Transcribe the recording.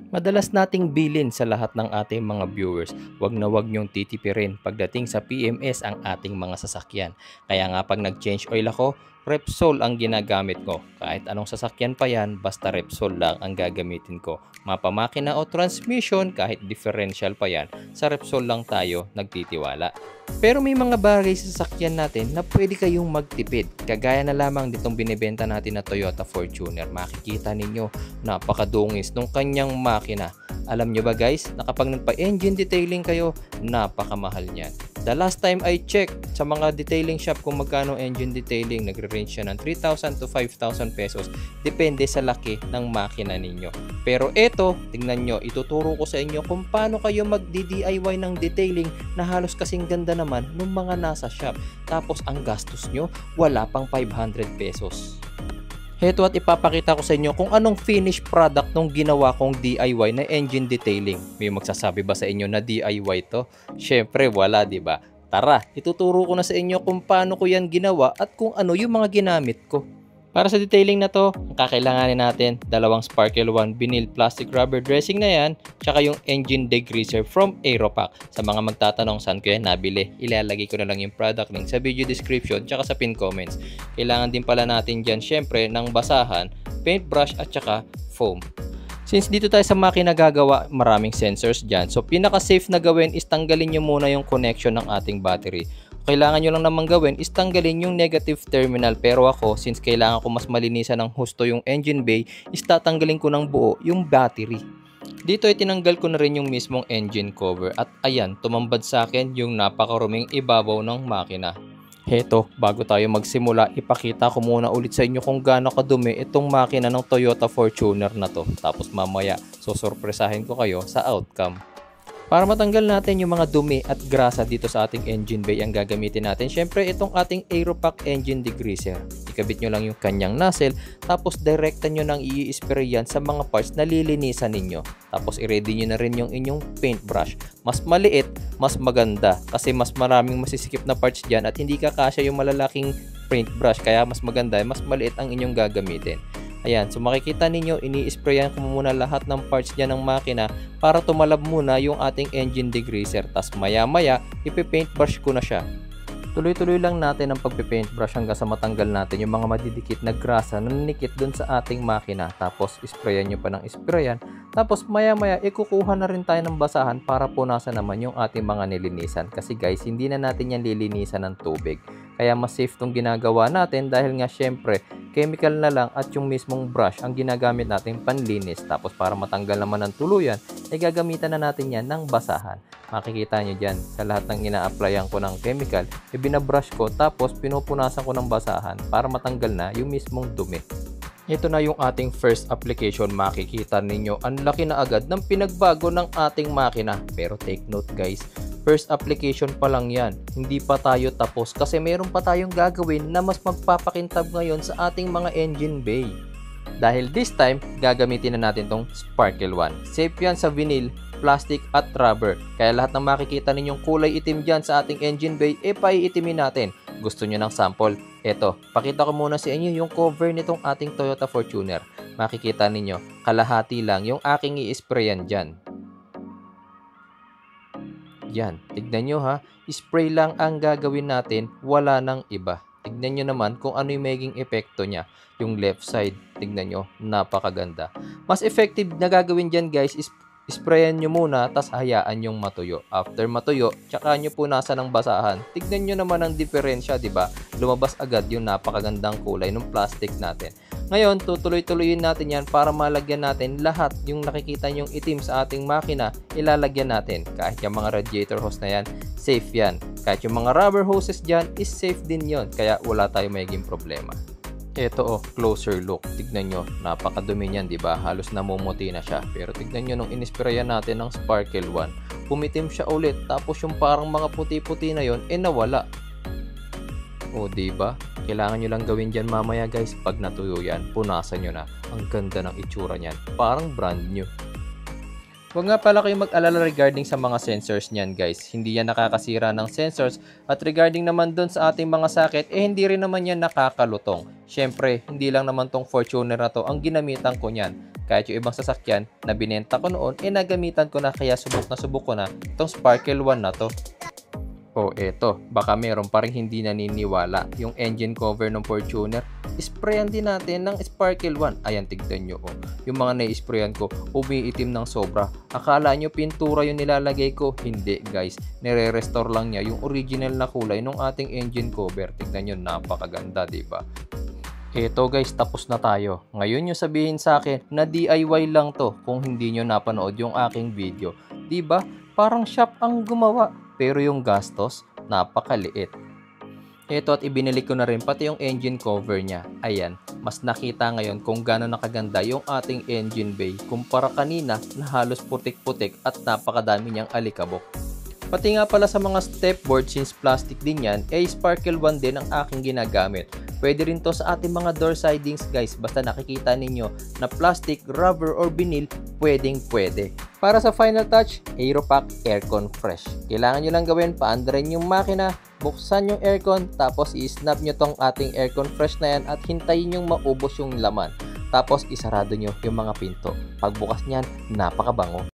Madalas nating bilin sa lahat ng ating mga viewers, wag na wag niyong titipirin pagdating sa PMS ang ating mga sasakyan. Kaya nga pag nag-change oil ako, Repsol ang ginagamit ko. Kahit anong sasakyan pa yan, basta Repsol lang ang gagamitin ko. Mapamakina o transmission, kahit differential pa yan, sa Repsol lang tayo nagtitiwala. Pero may mga bagay sa sasakyan natin na pwede kayong magtipid. Kagaya na lamang ditong binibenta natin na Toyota Fortuner. Makikita ninyo, napakadungis nung kanyang makina. Alam nyo ba guys, na kapag nagpa-engine detailing kayo, napakamahal niyan. The last time I checked sa mga detailing shop kung magkano engine detailing, nagre-range siya ng 3,000 to 5,000 pesos. Depende sa laki ng makina ninyo. Pero eto, tingnan nyo, ituturo ko sa inyo kung paano kayo mag-DIY ng detailing na halos kasing ganda naman ng mga nasa shop. Tapos ang gastos nyo, wala pang 500 pesos. Heto at ipapakita ko sa inyo kung anong finished product nung ginawa kong DIY na engine detailing. May magsasabi ba sa inyo na DIY to? Syempre wala, di ba? Tara, ituturo ko na sa inyo kung paano ko yan ginawa at kung ano yung mga ginamit ko. Para sa detailing na to, ang kakailanganin natin, dalawang Sparkle 1 vinyl plastic rubber dressing na yan, tsaka yung engine degreaser from Aeropack. Sa mga magtatanong saan ko yan nabili, ilalagay ko na lang yung product link sa video description tsaka sa pin comments. Kailangan din pala natin dyan syempre ng basahan, paintbrush at tsaka foam. Since dito tayo sa makina gagawa, maraming sensors dyan. So pinaka-safe na gawin is tanggalin nyo muna yung connection ng ating battery. Kailangan nyo lang naman gawin is tanggalin yung negative terminal, pero ako since kailangan ko mas malinisan ng husto yung engine bay is tatanggalin ko ng buo yung battery. Dito ay tinanggal ko na rin yung mismong engine cover at ayan, tumambad sa akin yung napakaruming ibabaw ng makina. Heto, bago tayo magsimula, ipakita ko muna ulit sa inyo kung gaano kadumi itong makina ng Toyota Fortuner na to. Tapos mamaya, susurpresahin ko kayo sa outcome. Para matanggal natin yung mga dumi at grasa dito sa ating engine bay, ang gagamitin natin syempre itong ating Aeropack engine degreaser. Ikabit nyo lang yung kanyang nozzle, tapos direkta nyo nang i-spray yan sa mga parts na lilinisan ninyo. Tapos i-ready nyo na rin yung inyong paintbrush. Mas maliit, mas maganda kasi mas maraming masisikip na parts dyan at hindi kakasya yung malalaking paintbrush, kaya mas maganda, mas maliit ang inyong gagamitin. Ayan, so makikita ninyo, ini-sprayan ko muna lahat ng parts dyan ng makina para tumalab muna yung ating engine degreaser. Tas maya maya, ipipaintbrush ko na siya. Tuloy-tuloy lang natin ang pagpipaintbrush hanggang sa matanggal natin yung mga madidikit na grasa na nanikit dun sa ating makina. Tapos sprayan nyo pa ng sprayan. Tapos maya maya, ikukuha na rin tayo ng basahan para punasan naman yung ating mga nilinisan. Kasi guys, hindi na natin yan lilinisan ng tubig. Kaya mas safe tong ginagawa natin dahil nga syempre, chemical na lang at yung mismong brush ang ginagamit natin panlinis. Tapos para matanggal naman ng tuluyan, ay gagamitan na natin yan ng basahan. Makikita nyo dyan, sa lahat ng ina-applyan ko ng chemical, binabrush ko tapos pinupunasan ko ng basahan para matanggal na yung mismong dumi. Ito na yung ating first application. Makikita ninyo, ang laki na agad ng pinagbago ng ating makina. Pero take note guys, first application pa lang yan. Hindi pa tayo tapos kasi meron pa tayong gagawin na mas magpapakintab ngayon sa ating mga engine bay. Dahil this time, gagamitin na natin tong Sparkle 1. Safe yan sa vinyl, plastic at rubber. Kaya lahat ng makikita ninyong kulay itim dyan sa ating engine bay, paiitimin natin. Gusto nyo ng sample? Eto, pakita ko muna sa inyo yung cover nitong ating Toyota Fortuner. Makikita ninyo, kalahati lang yung aking i-sprayan dyan. Yan, tignan nyo ha, spray lang ang gagawin natin, wala nang iba. Tignan nyo naman kung ano yung magiging epekto niya. Yung left side, tignan nyo, napakaganda. Mas effective na gagawin dyan guys is sprayan nyo muna, tas hayaan yung matuyo. After matuyo, tsaka nyo punasan ng basahan. Tignan nyo naman ang diferensya, di ba? Lumabas agad yung napakagandang kulay ng plastic natin. Ngayon, tutuloy-tuloyin natin yan para malagyan natin lahat yung nakikita nyong itim sa ating makina, ilalagyan natin. Kahit yung mga radiator hose na yan, safe yan. Kahit yung mga rubber hoses dyan, is safe din yon. Kaya wala tayong magiging problema. Ito oh, closer look. Tignan nyo, napakadumi niyan, di ba? Halos namumuti na siya. Pero tignan nyo nung inispirayan natin ng Sparkle 1, pumitim siya ulit. Tapos yung parang mga puti-puti na yon, nawala. O, di ba? Kailangan nyo lang gawin dyan mamaya guys. Pag natuyo yan, punasan nyo na. Ang ganda ng itsura niyan. Parang brand new. Huwag nga pala kayong mag-alala regarding sa mga sensors niyan guys. Hindi yan nakakasira ng sensors. At regarding naman dun sa ating mga socket, hindi rin naman yan nakakalutong. Syempre, hindi lang naman tong Fortuner na to ang ginamitan ko niyan. Kahit yung ibang sasakyan na binenta ko noon, nagamitan ko na, kaya subok ko na itong Sparkle 1 na to. O eto, baka meron pa rin hindi naniniwala. Yung engine cover ng Fortuner, sprayan din natin ng Sparkle 1. Ayan, tignan nyo. Yung mga na-sprayan ko, umiitim ng sobra. Akala nyo pintura yung nilalagay ko? Hindi guys, nire-restore lang niya yung original na kulay ng ating engine cover. Tignan nyo, napakaganda, diba? Eto guys, tapos na tayo. Ngayon nyo sabihin sa akin na DIY lang to kung hindi nyo napanood yung aking video. Diba? Parang shop ang gumawa, pero yung gastos, napakaliit. Ito, at ibinili ko na rin pati yung engine cover niya. Ayan, mas nakita ngayon kung gaano nakaganda yung ating engine bay kumpara kanina na halos putik-putik at napakadami niyang alikabok. Pati nga pala sa mga stepboard, since plastic din yan, Sparkle 1 din ang aking ginagamit. Pwede rin to sa ating mga door sidings guys, basta nakikita ninyo na plastic, rubber or vinyl, pwede. Para sa final touch, Aeropack Aircon Fresh. Kailangan nyo lang gawin, paandarin yung makina, buksan yung aircon, tapos i-snap nyo tong ating Aircon Fresh na yan at hintayin yung maubos yung laman. Tapos isarado nyo yung mga pinto. Pagbukas nyan, napakabango.